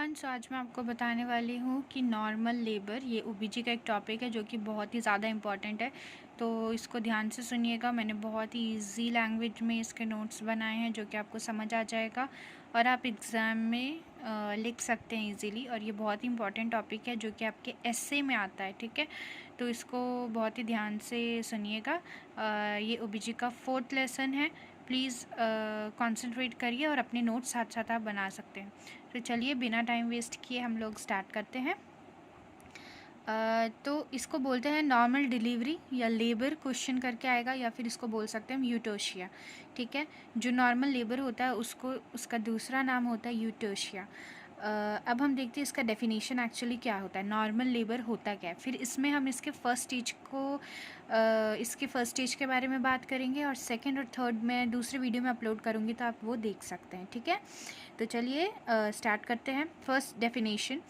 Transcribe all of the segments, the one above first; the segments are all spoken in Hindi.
एवरीवन। सो आज मैं आपको बताने वाली हूँ कि नॉर्मल लेबर ये ओबीजी का एक टॉपिक है जो कि बहुत ही ज़्यादा इम्पॉर्टेंट है। तो इसको ध्यान से सुनिएगा। मैंने बहुत ही इजी लैंग्वेज में इसके नोट्स बनाए हैं जो कि आपको समझ आ जाएगा और आप एग्ज़ाम में लिख सकते हैं इजीली। और ये बहुत ही इम्पॉर्टेंट टॉपिक है जो कि आपके एस्से में आता है, ठीक है। तो इसको बहुत ही ध्यान से सुनिएगा। ये ओबीजी का 4th लेसन है। प्लीज़ कंसंट्रेट करिए और अपने नोट्स साथ साथ आप बना सकते हैं। तो चलिए बिना टाइम वेस्ट किए हम लोग स्टार्ट करते हैं। तो इसको बोलते हैं नॉर्मल डिलीवरी या लेबर क्वेश्चन करके आएगा, या फिर इसको बोल सकते हैं यूटोशिया, ठीक है। जो नॉर्मल लेबर होता है उसको उसका दूसरा नाम होता है यूटोशिया। अब हम देखते हैं इसका डेफिनेशन एक्चुअली क्या होता है, नॉर्मल लेबर होता क्या है। फिर इसमें हम इसके इसके फर्स्ट स्टेज के बारे में बात करेंगे और सेकंड और थर्ड मैं दूसरे वीडियो में अपलोड करूँगी तो आप वो देख सकते हैं, ठीक है। तो चलिए स्टार्ट करते हैं। First definition,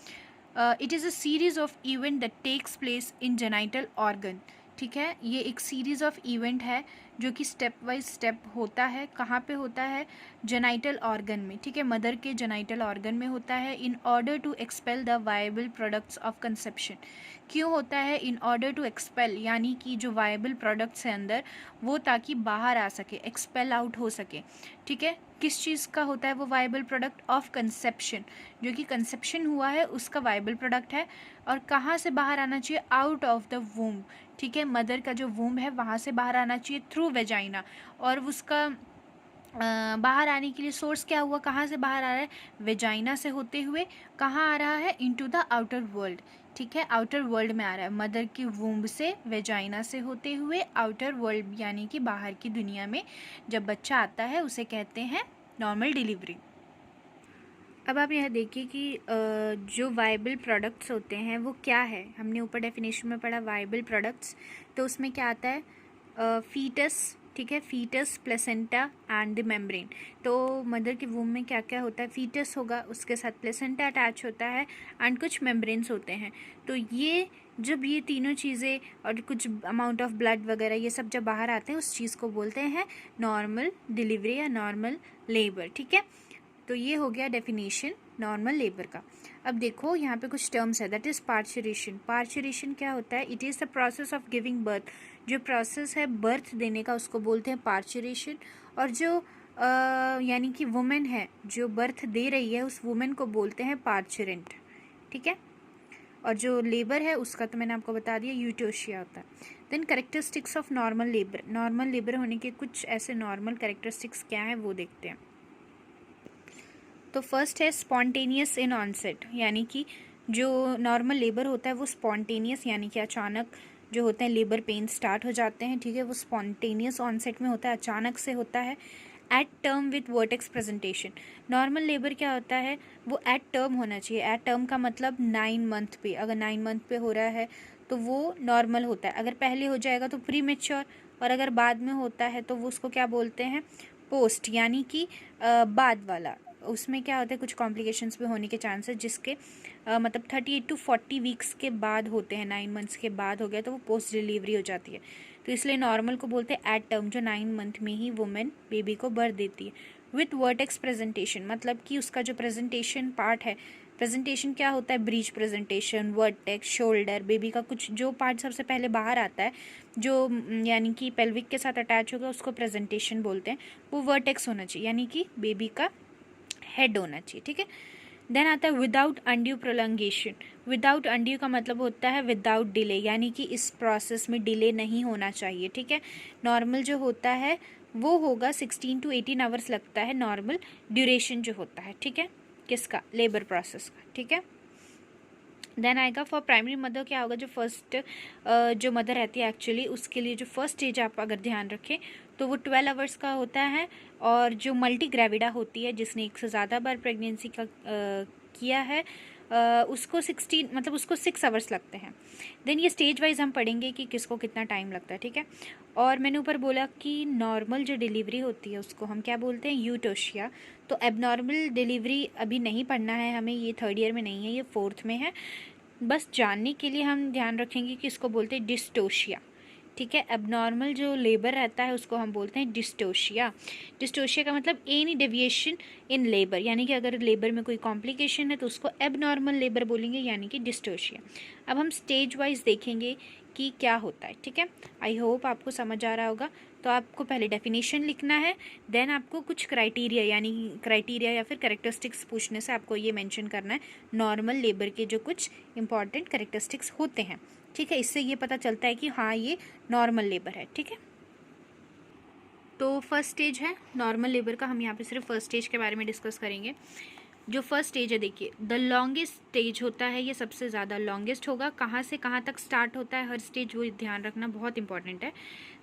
it is a series of event that takes place in genital organ, ठीक है। ये एक सीरीज़ ऑफ इवेंट है जो कि स्टेप बाय स्टेप होता है। कहाँ पे होता है? जेनाइटल ऑर्गन में, ठीक है। मदर के जेनाइटल ऑर्गन में होता है। In order to expel the viable products of conception. क्यों होता है? इन ऑर्डर टू एक्सपेल, यानी कि जो वायबल प्रोडक्ट्स है अंदर वो ताकि बाहर आ सके, एक्सपेल आउट हो सके, ठीक है। किस चीज़ का होता है वो वायबल प्रोडक्ट? ऑफ कंसेप्शन, जो कि कंसेप्शन हुआ है उसका वायबल प्रोडक्ट है। और कहाँ से बाहर आना चाहिए? आउट ऑफ द वूम, ठीक है। मदर का जो वूम है वहाँ से बाहर आना चाहिए थ्रू वेजाइना। और उसका बाहर आने के लिए सोर्स क्या हुआ? कहाँ से बाहर आ रहा है? वेजाइना से होते हुए कहाँ आ रहा है? इनटू द आउटर वर्ल्ड, ठीक है। आउटर वर्ल्ड में आ रहा है। मदर की वूम्ब से, वेजाइना से होते हुए आउटर वर्ल्ड यानी कि बाहर की दुनिया में जब बच्चा आता है उसे कहते हैं नॉर्मल डिलीवरी। अब आप यह देखिए कि जो वायबल प्रोडक्ट्स होते हैं वो क्या है। हमने ऊपर डेफिनेशन में पढ़ा वायबल प्रोडक्ट्स, तो उसमें क्या आता है? फीटस, ठीक है। Foetus, placenta and the membrane. तो मदर के वूम में क्या क्या होता है? फीटस होगा, उसके साथ प्लेसेंटा अटैच होता है एंड कुछ मेम्ब्रेन्स होते हैं। तो ये जब ये तीनों चीज़ें और कुछ अमाउंट ऑफ ब्लड वगैरह ये सब जब बाहर आते हैं उस चीज़ को बोलते हैं नॉर्मल डिलीवरी या नॉर्मल लेबर, ठीक है। तो ये हो गया डेफिनेशन नॉर्मल लेबर का। अब देखो यहाँ पे कुछ टर्म्स है, दैट इज़ पार्चुरेशन। पार्चुरेशन क्या होता है? It is the process of giving birth. जो प्रोसेस है बर्थ देने का उसको बोलते हैं पार्चुरेशन। और जो यानी कि वुमेन है जो बर्थ दे रही है उस वुमेन को बोलते हैं पार्चुरेंट, ठीक है। और जो लेबर है उसका तो मैंने आपको बता दिया यूटोशिया होता है। Then characteristics of normal labour. Normal labour होने के कुछ ऐसे नॉर्मल कैरेक्टरिस्टिक्स क्या हैं वो देखते हैं। तो फर्स्ट है स्पॉन्टेनियस इन ऑनसेट, यानी कि जो नॉर्मल लेबर होता है वो स्पॉन्टेनियस यानी कि अचानक जो होते हैं लेबर पेन स्टार्ट हो जाते हैं, ठीक है। वो स्पॉन्टेनियस ऑनसेट में होता है, अचानक से होता है। At term with vertex presentation. Normal labour क्या होता है? वो एट टर्म होना चाहिए। एट टर्म का मतलब 9 मंथ पे, अगर 9 मंथ पे हो रहा है तो वो नॉर्मल होता है। अगर पहले हो जाएगा तो प्री मेच्योर, और अगर बाद में होता है तो वो उसको क्या बोलते हैं? पोस्ट, यानी कि बाद वाला। उसमें क्या होता है? कुछ कॉम्प्लिकेशंस भी होने के चांसेस, जिसके मतलब 38 to 40 वीक्स के बाद होते हैं। 9 मंथ्स के बाद हो गया तो वो पोस्ट डिलीवरी हो जाती है। तो इसलिए नॉर्मल को बोलते हैं एट टर्म, जो 9 मंथ में ही वुमेन बेबी को बर्थ देती है। विथ वर्टेक्स प्रेजेंटेशन, मतलब कि उसका जो प्रेजेंटेशन पार्ट है, प्रेजेंटेशन क्या होता है? Breech presentation, vertex, shoulder, baby का कुछ जो पार्ट सबसे पहले बाहर आता है जो यानी कि पेल्विक के साथ अटैच होगा उसको प्रेजेंटेशन बोलते हैं। वो वर्टेक्स होना चाहिए, यानी कि बेबी का हेड होना चाहिए, ठीक है। देन आता है विदाउट अनड्यू प्रोलंगेशन। विदाउट अनड्यू का मतलब होता है विदाउट डिले, यानी कि इस प्रोसेस में डिले नहीं होना चाहिए, ठीक है। नॉर्मल जो होता है वो होगा 16 to 18 आवर्स लगता है नॉर्मल ड्यूरेशन जो होता है, ठीक है। किसका? लेबर प्रोसेस का, ठीक है। देन आएगा फॉर प्राइमरी मदर, क्या होगा? जो फर्स्ट जो मदर रहती है एक्चुअली उसके लिए जो फर्स्ट स्टेज आप अगर ध्यान रखें तो वो 12 आवर्स का होता है। और जो मल्टी ग्रेविडा होती है जिसने एक से ज़्यादा बार प्रेगनेंसी का किया है उसको 16 मतलब उसको 6 आवर्स लगते हैं। देन ये स्टेज वाइज हम पढ़ेंगे कि किसको कितना टाइम लगता है, ठीक है। और मैंने ऊपर बोला कि नॉर्मल जो डिलीवरी होती है उसको हम क्या बोलते हैं? यूटोशिया। तो एबनॉर्मल डिलीवरी अभी नहीं पढ़ना है हमें, ये 3rd ईयर में नहीं है, ये 4th में है। बस जानने के लिए हम ध्यान रखेंगे कि इसको बोलते हैं डिस्टोशिया, ठीक है। एबनॉर्मल जो लेबर रहता है उसको हम बोलते हैं डिस्टोशिया। डिस्टोशिया का मतलब एनी डेविएशन इन लेबर, यानी कि अगर लेबर में कोई कॉम्प्लिकेशन है तो उसको एबनॉर्मल लेबर बोलेंगे, यानी कि डिस्टोशिया। अब हम स्टेज वाइज देखेंगे कि क्या होता है, ठीक है। आई होप आपको समझ आ रहा होगा। तो आपको पहले डेफिनेशन लिखना है, देन आपको कुछ क्राइटेरिया, यानी क्राइटेरिया या फिर कैरेक्टरिस्टिक्स पूछने से आपको ये मेंशन करना है नॉर्मल लेबर के जो कुछ इंपॉर्टेंट कैरेक्टरिस्टिक्स होते हैं, ठीक है। इससे ये पता चलता है कि हाँ ये नॉर्मल लेबर है, ठीक है। तो फर्स्ट स्टेज है नॉर्मल लेबर का, हम यहाँ पे सिर्फ फर्स्ट स्टेज के बारे में डिस्कस करेंगे। जो फर्स्ट स्टेज है, देखिए द लॉन्गेस्ट स्टेज होता है, ये सबसे ज़्यादा लॉन्गेस्ट होगा। कहाँ से कहाँ तक स्टार्ट होता है हर स्टेज, वो ध्यान रखना बहुत इंपॉर्टेंट है।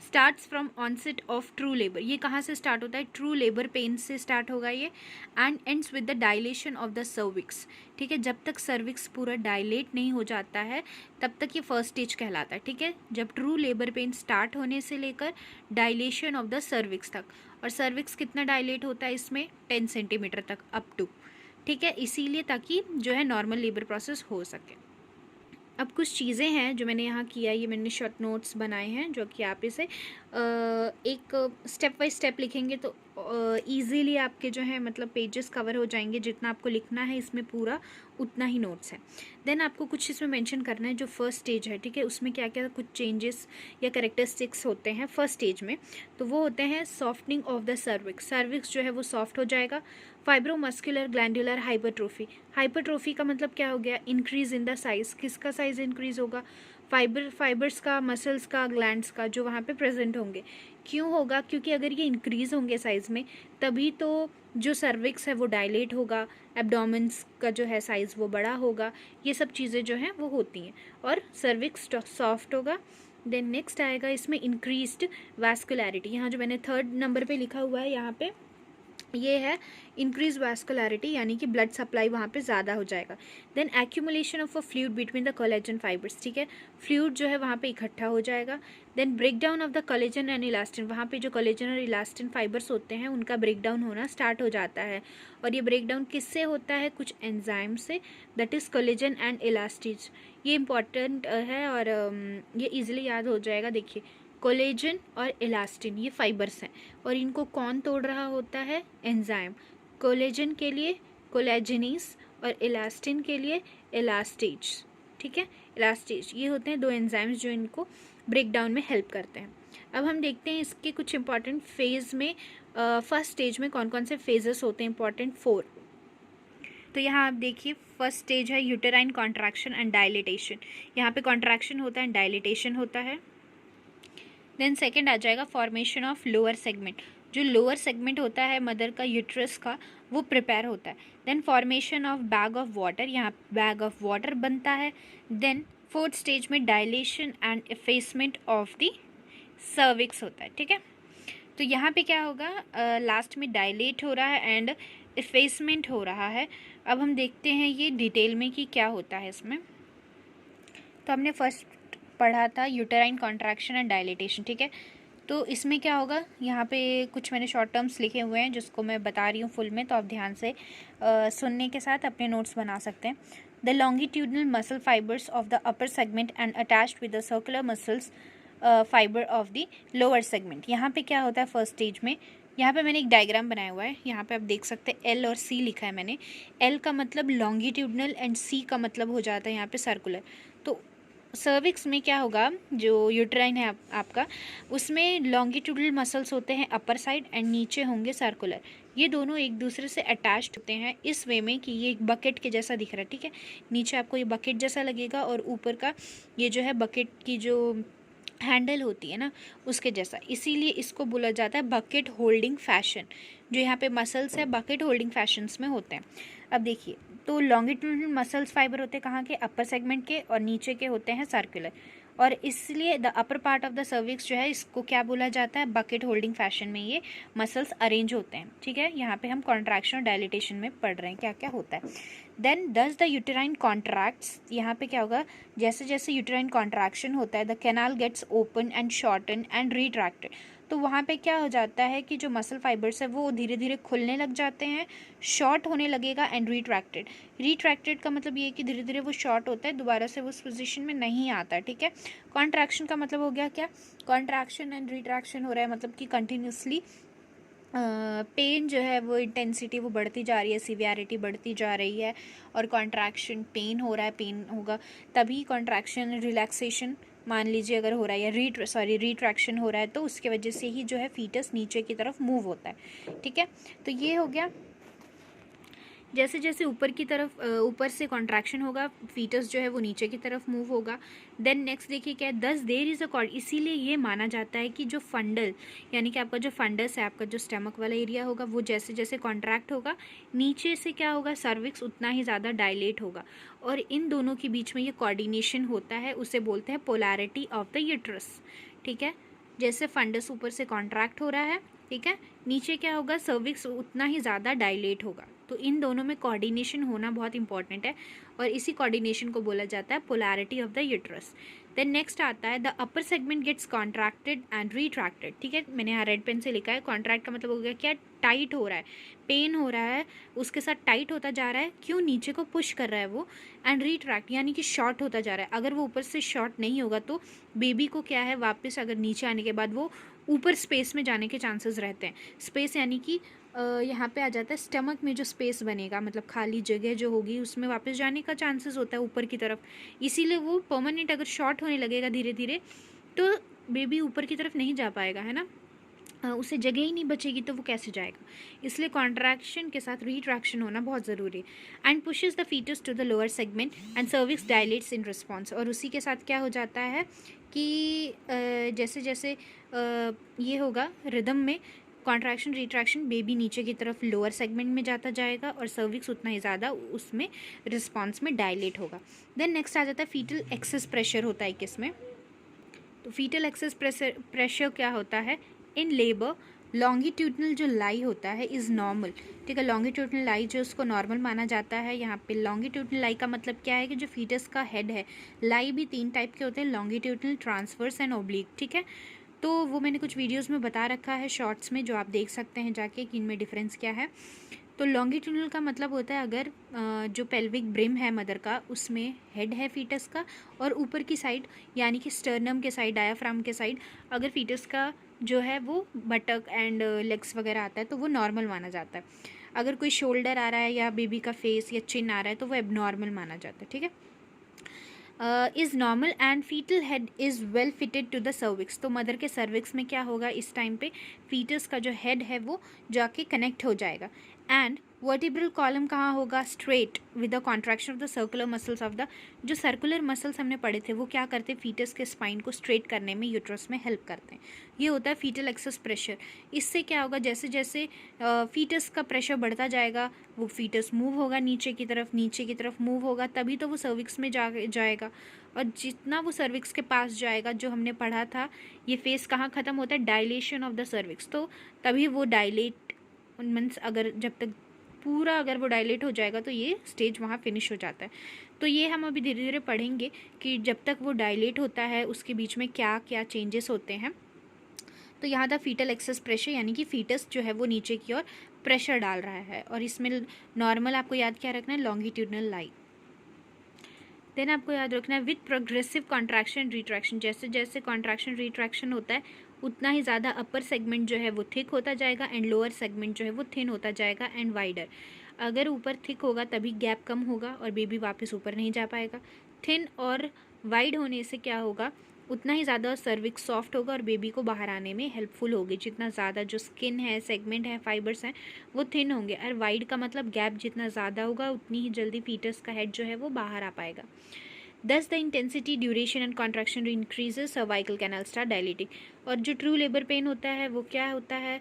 Starts from onset of true labour, ये कहाँ से स्टार्ट होता है, ट्रू लेबर पेन से स्टार्ट होगा ये, and ends with the dilation of the cervix, ठीक है। जब तक सर्विक्स पूरा डायलेट नहीं हो जाता है तब तक ये फर्स्ट स्टेज कहलाता है, ठीक है। जब ट्रू लेबर पेन स्टार्ट होने से लेकर डायलेशन ऑफ द सर्विक्स तक, और सर्विक्स कितना डायलेट होता है इसमें, 10 सेंटीमीटर तक अप टू, ठीक है। इसीलिए ताकि जो है नॉर्मल लेबर प्रोसेस हो सके। अब कुछ चीज़ें हैं जो मैंने यहाँ किया, ये मैंने शॉर्ट नोट्स बनाए हैं जो कि आप इसे एक स्टेप बाय स्टेप लिखेंगे तो इजीली आपके जो है मतलब पेजेस कवर हो जाएंगे। जितना आपको लिखना है इसमें पूरा उतना ही नोट्स है। देन आपको कुछ इसमें मेंशन करना है जो फर्स्ट स्टेज है, ठीक है, उसमें क्या क्या कुछ चेंजेस या कैरेक्टरिस्टिक्स होते हैं फर्स्ट स्टेज में। तो वो होते हैं softening of the cervix, cervix जो है वो सॉफ्ट हो जाएगा। फाइब्रोमस्कुलर ग्लैंडुलर हाइपरट्रोफी, हाइपरट्रोफी का मतलब क्या हो गया, इंक्रीज इन द साइज, किसका साइज इंक्रीज होगा, फाइबर्स का, मसल्स का, ग्लैंड्स का जो वहाँ पे प्रेजेंट होंगे। क्यों होगा, क्योंकि अगर ये इंक्रीज होंगे साइज में तभी तो जो सर्विक्स है वो डायलेट होगा, एब्डोमेंस का जो है साइज़ वो बड़ा होगा, ये सब चीज़ें जो हैं वो होती हैं, और सर्विक्स सॉफ्ट होगा। देन नेक्स्ट आएगा इसमें इंक्रीज्ड वैस्कुलैरिटी, यहाँ जो मैंने 3rd नंबर पे लिखा हुआ है यहाँ पे ये है इंक्रीज वैस्कुलैरिटी, यानी कि ब्लड सप्लाई वहाँ पे ज़्यादा हो जाएगा। Then accumulation of a fluid between the collagen fibres, ठीक है, फ्लूइड जो है वहाँ पे इकट्ठा हो जाएगा। Then break down of the collagen and elastin, वहाँ पे जो कोलेजन और इलास्टिन फाइबर्स होते हैं उनका ब्रेक डाउन होना स्टार्ट हो जाता है, और ये ब्रेक डाउन किससे होता है, कुछ एंजाइम से, दैट इज़ कोलेजन एंड इलास्टिज। ये इंपॉर्टेंट है और ये ईजिली याद हो जाएगा। देखिए कोलेजन और इलास्टिन ये फाइबर्स हैं, और इनको कौन तोड़ रहा होता है, एंजाइम। कोलेजन के लिए कोलेजनीस और इलास्टिन के लिए इलास्टेज, ठीक है, इलास्टेज। ये होते हैं 2 एंजाइम्स जो इनको ब्रेक डाउन में हेल्प करते हैं। अब हम देखते हैं इसके कुछ इंपॉर्टेंट फेज में, फर्स्ट स्टेज में कौन कौन से फेजेस होते हैं, इंपॉर्टेंट 4। तो यहाँ आप देखिए फर्स्ट स्टेज है यूटेराइन कॉन्ट्रैक्शन एंड डायलिटेशन, यहाँ पे कॉन्ट्रैक्शन होता है, डायलिटेशन होता है। देन सेकंड आ जाएगा फॉर्मेशन ऑफ लोअर सेगमेंट, जो लोअर सेगमेंट होता है मदर का, यूट्रस का, वो प्रिपेयर होता है। Then formation of bag of water, यहाँ बैग ऑफ वाटर बनता है। देन 4th स्टेज में dilation and effacement of the cervix होता है, ठीक है। तो यहाँ पे क्या होगा, लास्ट में डायलेट हो रहा है एंड इफेसमेंट हो रहा है। अब हम देखते हैं ये डिटेल में कि क्या होता है इसमें। तो हमने फर्स्ट पढ़ा था यूटेराइन कॉन्ट्रैक्शन एंड डायलिटेशन, ठीक है। तो इसमें क्या होगा, यहाँ पे कुछ मैंने शॉर्ट टर्म्स लिखे हुए हैं जिसको मैं बता रही हूँ फुल में, तो आप ध्यान से सुनने के साथ अपने नोट्स बना सकते हैं। The longitudinal muscle fibres of the upper segment and attached with the circular muscles fibre of the lower segment. यहाँ पे क्या होता है फर्स्ट स्टेज में, यहाँ पे मैंने एक डायग्राम बनाया हुआ है, यहाँ पे आप देख सकते हैं एल और सी लिखा है मैंने। एल का मतलब लॉन्गिट्यूडनल एंड सी का मतलब हो जाता है यहाँ पे सर्कुलर। तो सर्विक्स में क्या होगा, जो यूट्राइन है आपका, उसमें लॉन्गिट्यूडल मसल्स होते हैं अपर साइड एंड नीचे होंगे सर्कुलर। ये दोनों एक दूसरे से अटैच्ड होते हैं इस वे में कि ये एक बकेट के जैसा दिख रहा है, ठीक है। नीचे आपको ये बकेट जैसा लगेगा और ऊपर का ये जो है बकेट की जो हैंडल होती है ना उसके जैसा, इसीलिए इसको बोला जाता है बकेट होल्डिंग फैशन। जो यहाँ पे मसल्स है बकेट होल्डिंग फैशंस में होते हैं। अब देखिए तो लॉन्गिट्यूडनल मसल्स फाइबर होते हैं कहाँ के, अपर सेगमेंट के, और नीचे के होते हैं सर्कुलर, और इसलिए the upper part of the cervix जो है इसको क्या बोला जाता है, बकेट होल्डिंग फैशन में ये मसल्स अरेंज होते हैं, ठीक है। यहाँ पे हम कॉन्ट्रैक्शन और डायलिटेशन में पढ़ रहे हैं क्या क्या होता है। देन दस द यूटेराइन कॉन्ट्रैक्ट्स, यहाँ पे क्या होगा, जैसे जैसे यूटेराइन कॉन्ट्रैक्शन होता है the canal gets open and shorten and retracted. तो वहाँ पे क्या हो जाता है कि जो मसल फाइबर्स है वो धीरे धीरे खुलने लग जाते हैं, शॉर्ट होने लगेगा एंड रिट्रैक्टेड। रिट्रैक्टेड का मतलब ये है कि धीरे धीरे वो शॉर्ट होता है, दोबारा से वो उस पोजीशन में नहीं आता, ठीक है। कॉन्ट्रैक्शन का मतलब हो गया क्या, कॉन्ट्रैक्शन एंड रिट्रैक्शन हो रहा है, मतलब कि कंटिन्यूसली पेन जो है वो इंटेंसिटी वो बढ़ती जा रही है, सिवियरिटी बढ़ती जा रही है, और कॉन्ट्रैक्शन पेन हो रहा है, पेन होगा तभी कॉन्ट्रैक्शन, रिलैक्सेशन मान लीजिए अगर हो रहा है, या रिट्रैक्शन हो रहा है, तो उसके वजह से ही जो है फीटस नीचे की तरफ मूव होता है, ठीक है। तो ये हो गया, जैसे जैसे ऊपर की तरफ ऊपर से कॉन्ट्रैक्शन होगा, फीटस जो है वो नीचे की तरफ मूव होगा। देन नेक्स्ट देखिए क्या है, दस देयर इज़ अ कॉर्ड, इसीलिए ये माना जाता है कि जो फंडल यानी कि आपका जो फंडस है, आपका जो स्टमक वाला एरिया होगा, वो जैसे जैसे कॉन्ट्रैक्ट होगा, नीचे से क्या होगा, सर्विक्स उतना ही ज़्यादा डायलेट होगा, और इन दोनों के बीच में ये कोऑर्डिनेशन होता है, उसे बोलते हैं पोलैरिटी ऑफ द यूट्रस, ठीक है। जैसे फंडस ऊपर से कॉन्ट्रैक्ट हो रहा है, ठीक है, नीचे क्या होगा, सर्विक्स उतना ही ज़्यादा डायलेट होगा, तो इन दोनों में कोऑर्डिनेशन होना बहुत इंपॉर्टेंट है, और इसी कोऑर्डिनेशन को बोला जाता है polarity of the uterus. Then next आता है the upper segment gets contracted and retracted, ठीक है, मैंने यहाँ रेड पेन से लिखा है। कॉन्ट्रैक्ट का मतलब हो गया क्या, टाइट हो रहा है, पेन हो रहा है, उसके साथ टाइट होता जा रहा है, क्यों, नीचे को पुश कर रहा है वो, एंड रिट्रैक्ट यानी कि शॉर्ट होता जा रहा है। अगर वो ऊपर से शॉर्ट नहीं होगा तो बेबी को क्या है, वापस अगर नीचे आने के बाद वो ऊपर स्पेस में जाने के चांसेस रहते हैं। स्पेस यानी कि यहाँ पे आ जाता है स्टमक में जो स्पेस बनेगा, मतलब खाली जगह जो होगी उसमें वापस जाने का चांसेस होता है ऊपर की तरफ, इसीलिए वो परमानेंट अगर शॉर्ट होने लगेगा धीरे धीरे तो बेबी ऊपर की तरफ नहीं जा पाएगा, है ना, उसे जगह ही नहीं बचेगी तो वो कैसे जाएगा। इसलिए कॉन्ट्रैक्शन के साथ रिट्रैक्शन होना बहुत ज़रूरी है। And pushes the foetus to the lower segment and cervix dilates in response, और उसी के साथ क्या हो जाता है कि जैसे जैसे ये होगा रिदम में कॉन्ट्रैक्शन रिट्रैक्शन, बेबी नीचे की तरफ लोअर सेगमेंट में जाता जाएगा और सर्विक्स उतना ही ज़्यादा उसमें रिस्पॉन्स में डायलेट होगा। देन नेक्स्ट आ जाता है फीटल एक्सेस प्रेशर होता है किसमें, तो फीटल एक्सेस प्रेशर क्या होता है, इन लेबर लॉन्गिट्यूडनल जो लाई होता है इज़ नॉर्मल, ठीक है। लॉन्गिट्यूडनल लाई जो उसको नॉर्मल माना जाता है। यहाँ पे लॉन्गिट्यूडनल लाई का मतलब क्या है कि जो फीटस का हेड है, लाई भी 3 टाइप के होते हैं, लॉन्गिट्यूडनल, ट्रांसवर्स एंड ओब्लिक, ठीक है। तो वो मैंने कुछ वीडियोस में बता रखा है शॉर्ट्स में, जो आप देख सकते हैं जाके कि इनमें डिफरेंस क्या है। तो लॉन्गिट्यूडनल का मतलब होता है अगर जो पेल्विक ब्रिम है मदर का, उसमें हेड है फीटस का, और ऊपर की साइड यानी कि स्टर्नम के साइड, डायाफ्राम के साइड अगर फीटस का जो है वो बटक एंड लेग्स वगैरह आता है तो वो नॉर्मल माना जाता है। अगर कोई शोल्डर आ रहा है या बेबी का फेस या चिन आ रहा है तो वो एबनॉर्मल माना जाता है, ठीक है। Is normal and foetal head is well fitted to the cervix, तो मदर के सर्विक्स में क्या होगा, इस टाइम पे फीटस का जो हेड है वो जाके कनेक्ट हो जाएगा। एंड वर्टिब्रल कॉलम कहाँ होगा, straight with the contraction of the circular muscles of the, जो सर्कुलर मसल्स हमने पढ़े थे वो क्या करते हैं, फीटस के स्पाइन को स्ट्रेट करने में, यूट्रस में हेल्प करते हैं। ये होता है फीटल एक्सेस प्रेशर। इससे क्या होगा, जैसे जैसे फीटस का प्रेशर बढ़ता जाएगा वो फीटस मूव होगा नीचे की तरफ मूव होगा, तभी तो वो सर्विक्स में जाएगा। और जितना वो सर्विक्स के पास जाएगा, जो हमने पढ़ा था, ये फेस कहाँ ख़त्म होता है, डायलेशन ऑफ द सर्विक्स, तो तभी वो डायलेट मीन्स अगर जब तक पूरा अगर वो डायलेट हो जाएगा तो ये स्टेज वहाँ फिनिश हो जाता है। तो ये हम अभी धीरे धीरे पढ़ेंगे कि जब तक वो डायलेट होता है उसके बीच में क्या क्या चेंजेस होते हैं। तो यहाँ था फीटल एक्सेस प्रेशर, यानी कि फीटस जो है वो नीचे की ओर प्रेशर डाल रहा है, और इसमें नॉर्मल आपको याद क्या रखना है, लॉन्गिट्यूडनल लाई। देन आपको याद रखना है विथ प्रोग्रेसिव कॉन्ट्रैक्शन रिट्रैक्शन, जैसे जैसे कॉन्ट्रैक्शन रिट्रैक्शन होता है उतना ही ज़्यादा अपर सेगमेंट जो है वो थिक होता जाएगा एंड लोअर सेगमेंट जो है वो थिन होता जाएगा एंड वाइडर। अगर ऊपर थिक होगा तभी गैप कम होगा और बेबी वापस ऊपर नहीं जा पाएगा। थिन और वाइड होने से क्या होगा, उतना ही ज़्यादा सर्विक्स सॉफ्ट होगा और बेबी को बाहर आने में हेल्पफुल होगी। जितना ज़्यादा जो स्किन है, सेगमेंट है, फाइबर्स हैं वो थिन होंगे, और वाइड का मतलब गैप जितना ज़्यादा होगा उतनी ही जल्दी फीटस का हेड जो है वो बाहर आ पाएगा। Thus the intensity, duration and contraction increases, cervical canal start dilating। और जो ट्रू लेबर पेन होता है वो क्या होता है,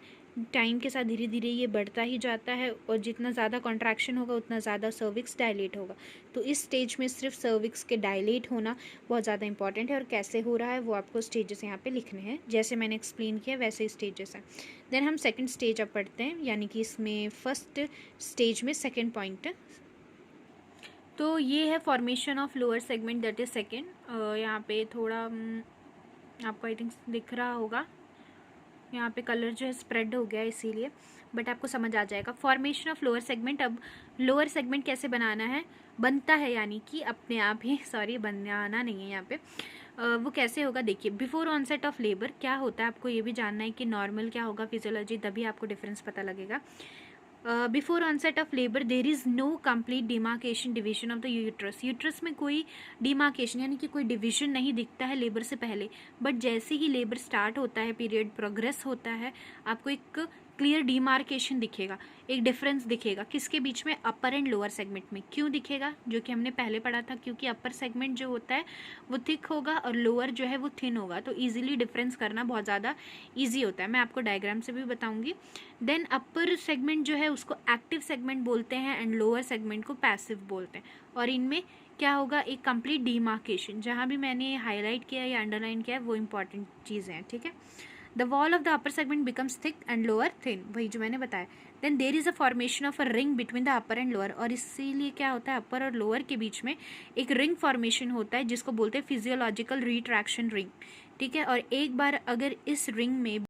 टाइम के साथ धीरे धीरे ये बढ़ता ही जाता है, और जितना ज़्यादा कॉन्ट्रैक्शन होगा उतना ज़्यादा सर्विक्स डायलेट होगा। तो इस स्टेज में सिर्फ सर्विक्स के डायलेट होना बहुत ज़्यादा इंपॉर्टेंट है, और कैसे हो रहा है वो आपको स्टेजेस यहाँ पे लिखने हैं, जैसे मैंने एक्सप्लेन किया वैसे ही स्टेजेस हैं। देन हम सेकेंड स्टेज अब पढ़ते हैं, यानी कि इसमें फर्स्ट स्टेज में सेकेंड पॉइंट है। तो ये है formation of lower segment, that is second. यहाँ पे थोड़ा आपको आई थिंक दिख रहा होगा, यहाँ पे कलर जो है स्प्रेड हो गया है इसीलिए, बट आपको समझ आ जाएगा। फॉर्मेशन ऑफ लोअर सेगमेंट, अब लोअर सेगमेंट कैसे बनाना है, बनता है यानी कि अपने आप ही, सॉरी बनाना नहीं है यहाँ पे, वो कैसे होगा देखिए। बिफोर ऑनसेट ऑफ लेबर क्या होता है आपको ये भी जानना है कि नॉर्मल क्या होगा फिजियोलॉजी, तभी आपको डिफरेंस पता लगेगा। Before onset of labour there is no complete demarcation division of the uterus, uterus में कोई डिमार्केशन यानी कि कोई डिवीजन नहीं दिखता है लेबर से पहले, बट जैसे ही लेबर स्टार्ट होता है, पीरियड प्रोग्रेस होता है, आपको एक क्लियर डिमार्केशन दिखेगा, एक डिफरेंस दिखेगा किसके बीच में, अपर एंड लोअर सेगमेंट में। क्यों दिखेगा, जो कि हमने पहले पढ़ा था, क्योंकि अपर सेगमेंट जो होता है वो थिक होगा और लोअर जो है वो थिन होगा, तो इजीली डिफरेंस करना बहुत ज़्यादा ईजी होता है। मैं आपको डायग्राम से भी बताऊंगी। देन अपर सेगमेंट जो है उसको एक्टिव सेगमेंट बोलते हैं एंड लोअर सेगमेंट को पैसिव बोलते हैं, और इनमें क्या होगा, एक कंप्लीट डिमार्केशन। जहाँ भी मैंने हाईलाइट किया या अंडरलाइन किया है वो इंपॉर्टेंट चीज़ें हैं, ठीक है। The wall of the upper segment becomes thick and lower thin, वही जो मैंने बताया। Then there is a formation of a ring between the upper and lower, और इसीलिए क्या होता है अपर और लोअर के बीच में एक रिंग फॉर्मेशन होता है जिसको बोलते हैं फिजियोलॉजिकल रिट्रैक्शन रिंग, ठीक है। और एक बार अगर इस रिंग में